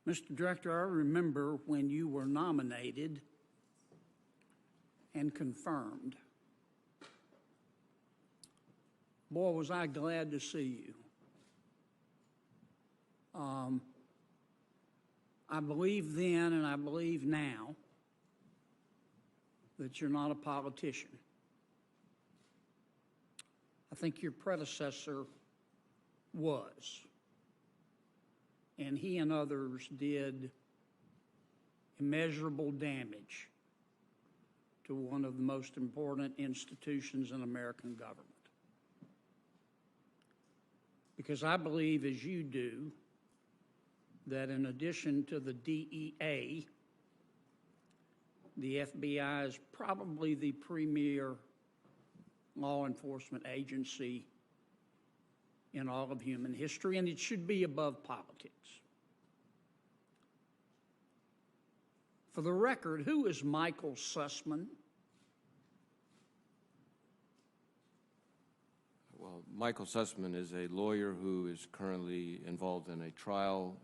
Mr. Director, I remember when you were nominated and confirmed. Boy, was I glad to see you. I believe then and I believe now that you're not a politician. I think your predecessor was. And he and others did immeasurable damage to one of the most important institutions in American government. Because I believe, as you do, that in addition to the DEA, the FBI is probably the premier law enforcement agency in all of human history, and it should be above politics. For the record, who is Michael Sussman? Well, Michael Sussman is a lawyer who is currently involved in a trial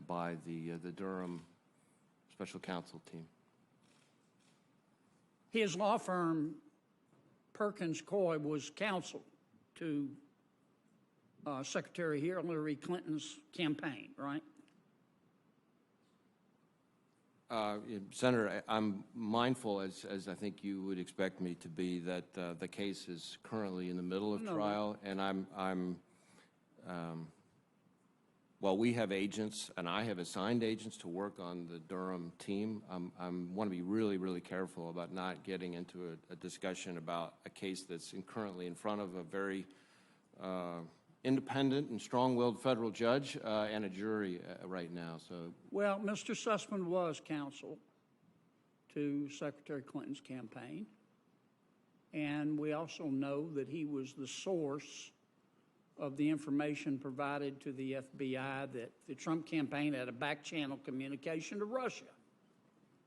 by the Durham Special Counsel team. His law firm, Perkins Coie, was counsel to Secretary Hillary Clinton's campaign, right? Senator, I'm mindful, as I think you would expect me to be, that the case is currently in the middle of trial, and while we have agents, and I have assigned agents to work on the Durham team, I want to be really, really careful about not getting into a discussion about a case that's currently in front of a very independent and strong-willed federal judge and a jury right now. So, well, Mr. Sussman was counsel to Secretary Clinton's campaign, and we also know that he was the source of the information provided to the FBI that the Trump campaign had a back-channel communication to Russia,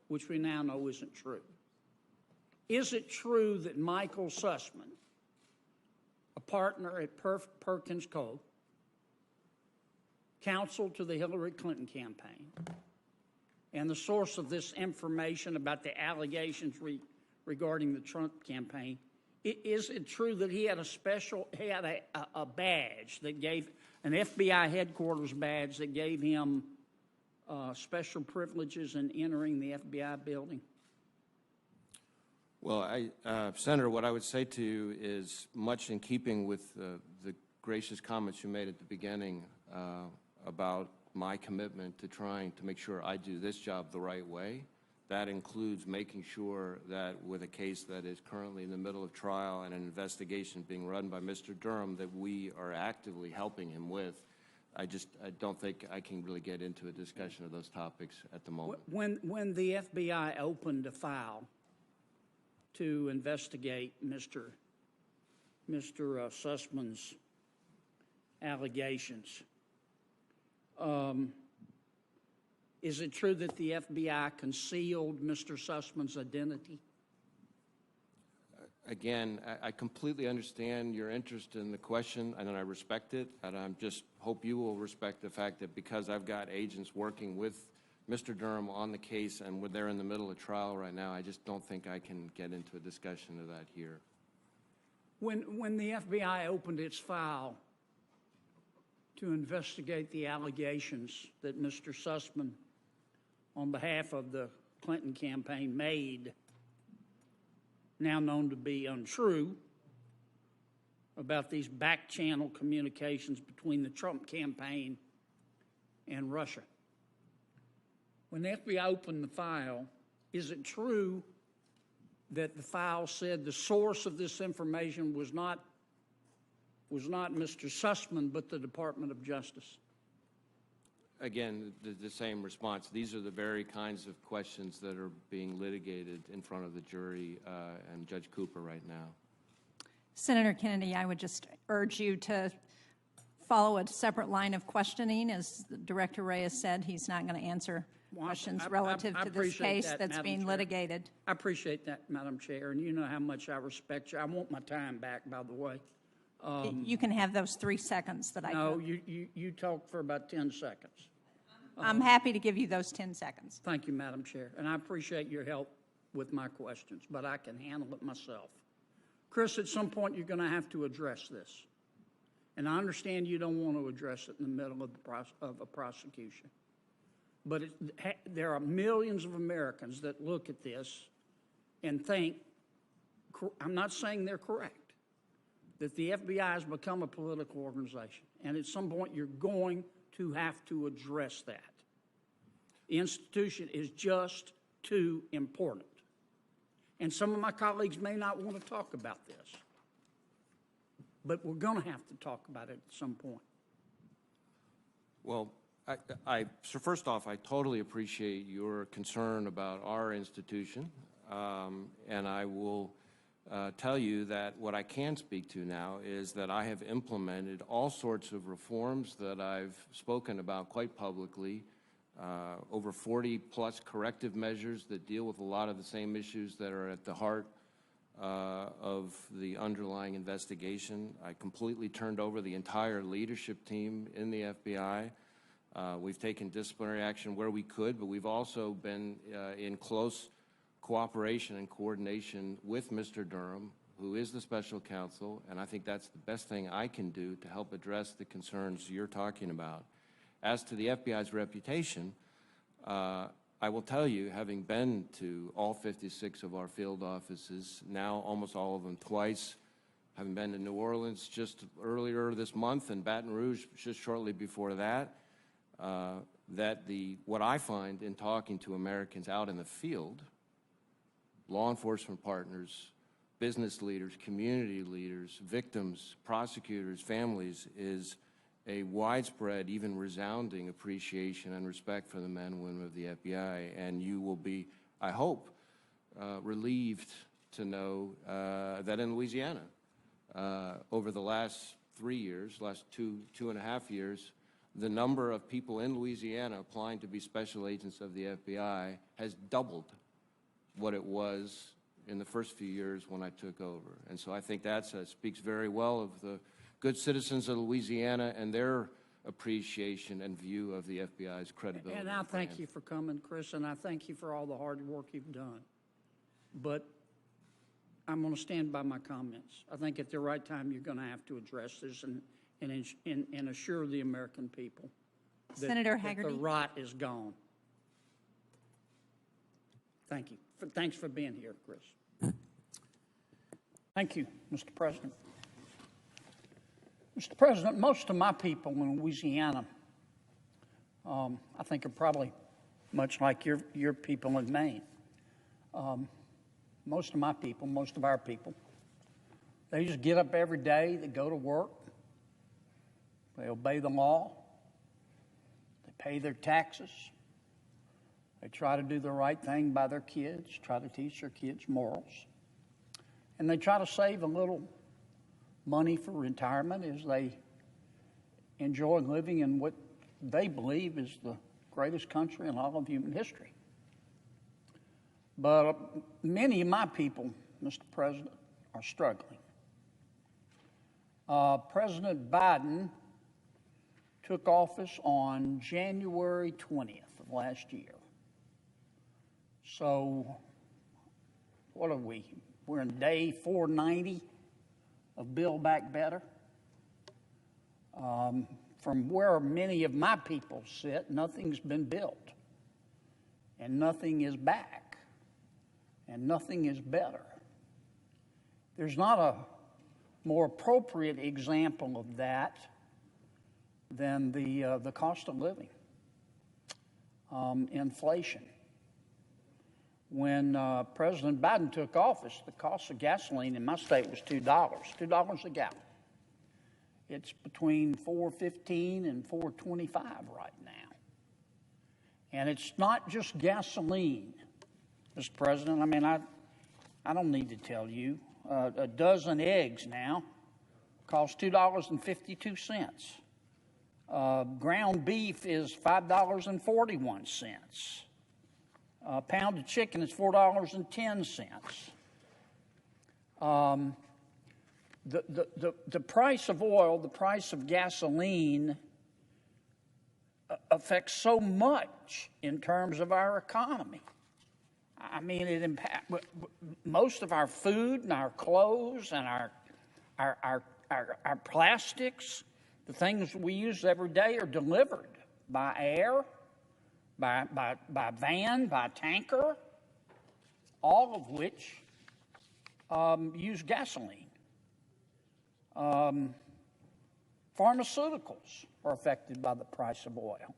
which we now know isn't true. Is it true that Michael Sussman, a partner at Perkins Coie, counsel to the Hillary Clinton campaign, and the source of this information about the allegations regarding the Trump campaign, is it true that he had a badge that gave, an FBI headquarters badge that gave him special privileges in entering the FBI building? Well, Senator, what I would say to you is much in keeping with the gracious comments you made at the beginning about my commitment to trying to make sure I do this job the right way. That includes making sure that with a case that is currently in the middle of trial and an investigation being run by Mr. Durham that we are actively helping him with. I don't think I can really get into a discussion of those topics at the moment. When the FBI opened a file to investigate Mr. Sussman's allegations, is it true that the FBI concealed Mr. Sussman's identity? Again, I completely understand your interest in the question, and I respect it, and I just hope you will respect the fact that because I've got agents working with Mr. Durham on the case and they're in the middle of trial right now, I just don't think I can get into a discussion of that here. When the FBI opened its file to investigate the allegations that Mr. Sussman, on behalf of the Clinton campaign, made, now known to be untrue, about these back-channel communications between the Trump campaign and Russia. When the FBI opened the file, is it true that the file said the source of this information was not Mr. Sussman, but the Department of Justice? Again, the same response. These are the very kinds of questions that are being litigated in front of the jury and Judge Cooper right now. Senator Kennedy, I would just urge you to follow a separate line of questioning. As Director Wray has said, he's not going to answer questions relative to this case that's being litigated. I appreciate that, Madam Chair, and you know how much I respect you. I want my time back, by the way. You can have those 3 seconds that I took. No, you talk for about 10 seconds. I'm happy to give you those 10 seconds. Thank you, Madam Chair, and I appreciate your help with my questions, but I can handle it myself. Chris, at some point, you're going to have to address this. And I understand you don't want to address it in the middle of a prosecution. But there are millions of Americans that look at this and think, I'm not saying they're correct, that the FBI has become a political organization. And at some point, you're going to have to address that. The institution is just too important. And some of my colleagues may not want to talk about this. But we're going to have to talk about it at some point. Well, so first off, I totally appreciate your concern about our institution, and I will tell you that what I can speak to now is that I have implemented all sorts of reforms that I've spoken about quite publicly, over 40-plus corrective measures that deal with a lot of the same issues that are at the heart of the underlying investigation. I completely turned over the entire leadership team in the FBI. We've taken disciplinary action where we could, but we've also been in close cooperation and coordination with Mr. Durham, who is the special counsel, and I think that's the best thing I can do to help address the concerns you're talking about. As to the FBI's reputation, I will tell you, having been to all 56 of our field offices, now almost all of them twice, having been to New Orleans just earlier this month and Baton Rouge just shortly before that, what I find in talking to Americans out in the field, law enforcement partners, business leaders, community leaders, victims, prosecutors, families, is a widespread, even resounding appreciation and respect for the men and women of the FBI. And you will be, I hope, relieved to know that in Louisiana, over the last 3 years, last two and a half years, the number of people in Louisiana applying to be special agents of the FBI has doubled what it was in the first few years when I took over. And so I think that speaks very well of the good citizens of Louisiana and their appreciation and view of the FBI's credibility. And I thank you for coming, Chris, and I thank you for all the hard work you've done. But I'm going to stand by my comments. I think at the right time you're going to have to address this and assure the American people that, Senator Hagerty, that the rot is gone. Thank you. Thanks for being here, Chris. Thank you, Mr. President. Mr. President, most of my people in Louisiana, I think, are probably much like your people in Maine. Most of my people, most of our people, they just get up every day, they go to work, they obey the law, they pay their taxes, they try to do the right thing by their kids, try to teach their kids morals, and they try to save a little money for retirement as they enjoy living in what they believe is the greatest country in all of human history. But many of my people, Mr. President, are struggling. President Biden took office on January 20th of last year. So, what are we? We're in day 490 of Build Back Better. From where many of my people sit, nothing's been built, and nothing is back, and nothing is better. There's not a more appropriate example of that than the cost of living, inflation. When President Biden took office, the cost of gasoline in my state was $2 a gallon. It's between $4.15 and $4.25 right now. And it's not just gasoline, Mr. President. I mean, I don't need to tell you. A dozen eggs now costs $2.52. Ground beef is $5.41. A pound of chicken is $4.10. The price of oil, the price of gasoline affects so much in terms of our economy. I mean, it impacts most of our food and our clothes and our plastics. The things we use every day are delivered by air, by van, by tanker, all of which use gasoline. Pharmaceuticals are affected by the price of oil.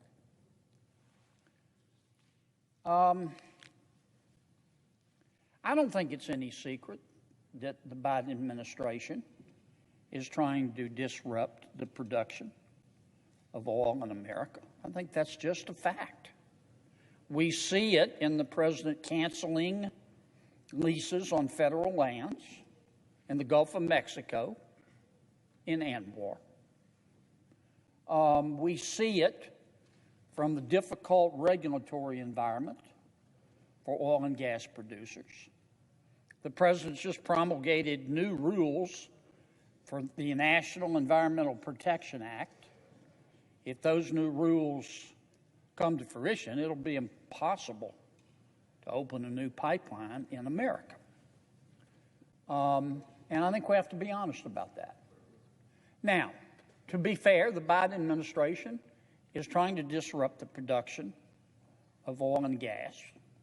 I don't think it's any secret that the Biden administration is trying to disrupt the production of oil in America. I think that's just a fact. We see it in the president canceling leases on federal lands in the Gulf of Mexico, in ANWR. We see it from the difficult regulatory environment for oil and gas producers. The president's just promulgated new rules for the National Environmental Protection Act. If those new rules come to fruition, it'll be impossible to open a new pipeline in America. And I think we have to be honest about that. Now, to be fair, the Biden administration is trying to disrupt the production of oil and gas,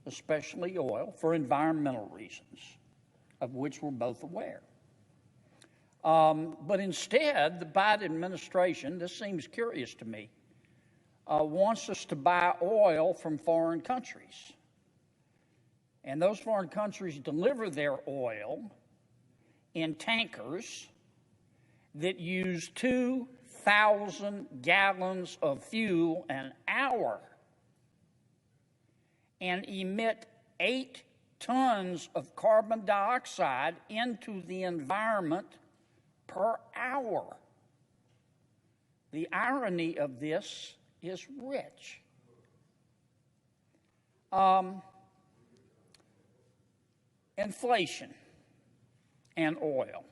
especially oil, for environmental reasons, of which we're both aware. But instead, the Biden administration, this seems curious to me, wants us to buy oil from foreign countries. And those foreign countries deliver their oil in tankers that use 2,000 gallons of fuel an hour and emit 8 tons of carbon dioxide into the environment per hour. The irony of this is rich. Inflation and oil.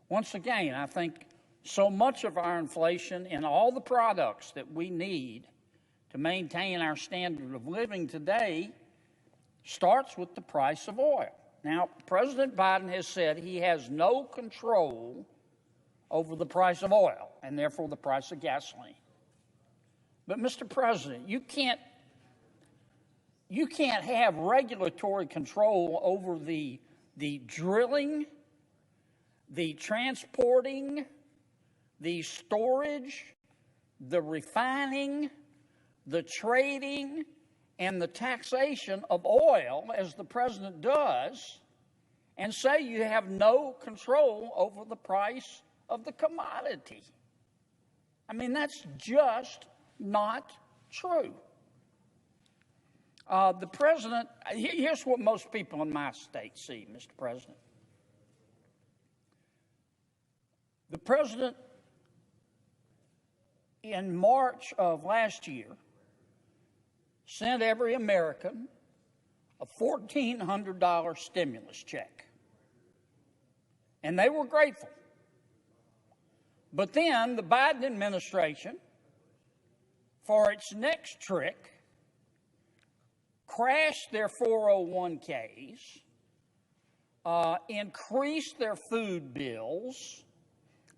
Once again, I think so much of our inflation in all the products that we need to maintain our standard of living today starts with the price of oil. Now, President Biden has said he has no control over the price of oil and therefore the price of gasoline. But, Mr. President, you can't have regulatory control over the drilling, the transporting, the storage, the refining, the trading, and the taxation of oil, as the president does, and say you have no control over the price of the commodity. I mean, that's just not true. The president, here's what most people in my state see, Mr. President. The president, in March of last year, sent every American a $1,400 stimulus check. And they were grateful. But then the Biden administration, for its next trick, crashed their 401ks, increased their food bills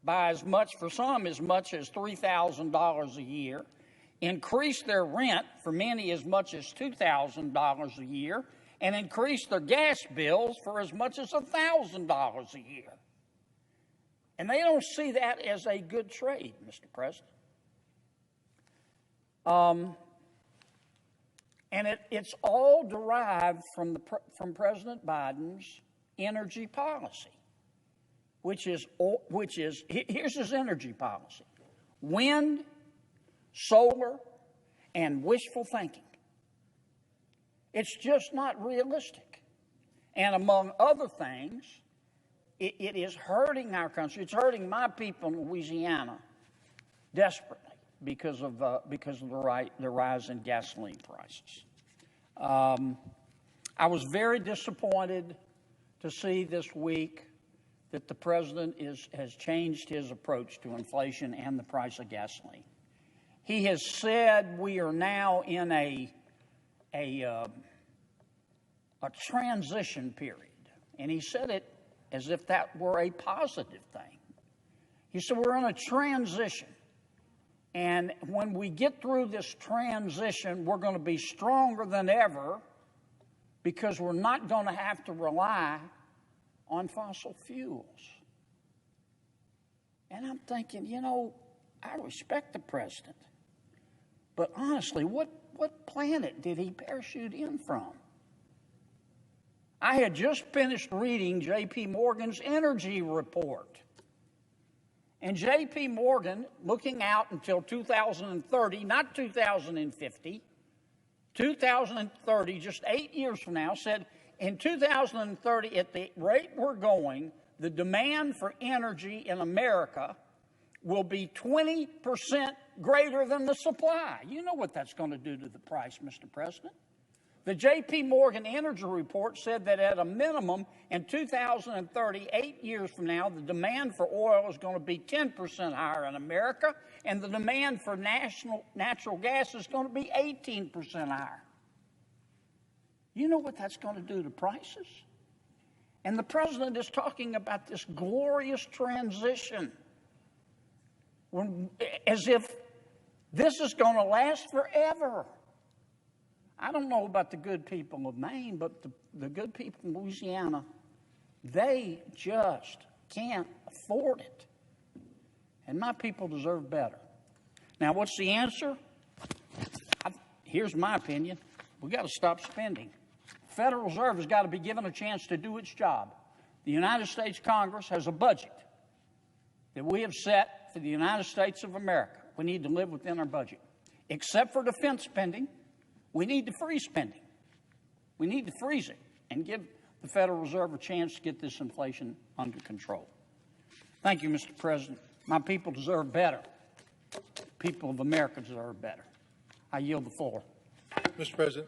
by as much, for some, as much as $3,000 a year, increased their rent for many as much as $2,000 a year, and increased their gas bills for as much as $1,000 a year. And they don't see that as a good trade, Mr. President. And it's all derived from President Biden's energy policy, which is here's his energy policy: wind, solar, and wishful thinking. It's just not realistic. And among other things, it is hurting our country. It's hurting my people in Louisiana desperately because of the rise in gasoline prices. I was very disappointed to see this week that the president has changed his approach to inflation and the price of gasoline. He has said we are now in a transition period. And he said it as if that were a positive thing. He said we're in a transition. And when we get through this transition, we're going to be stronger than ever because we're not going to have to rely on fossil fuels. And I'm thinking, you know, I respect the president. But honestly, what planet did he parachute in from? I had just finished reading J.P. Morgan's energy report. And J.P. Morgan, looking out until 2030, not 2050, 2030, just 8 years from now, said in 2030, at the rate we're going, the demand for energy in America will be 20% greater than the supply. You know what that's going to do to the price, Mr. President. The J.P. Morgan Energy Report said that at a minimum in 2030, 8 years from now, the demand for oil is going to be 10% higher in America, and the demand for natural gas is going to be 18% higher. You know what that's going to do to prices? And the president is talking about this glorious transition, as if this is going to last forever. I don't know about the good people of Maine, but the good people in Louisiana, they just can't afford it. And my people deserve better. Now, what's the answer? Here's my opinion. We've got to stop spending. The Federal Reserve has got to be given a chance to do its job. The United States Congress has a budget that we have set for the United States of America. We need to live within our budget. Except for defense spending, we need to freeze spending. We need to freeze it and give the Federal Reserve a chance to get this inflation under control. Thank you, Mr. President. My people deserve better. People of America deserve better. I yield the floor. Mr. President.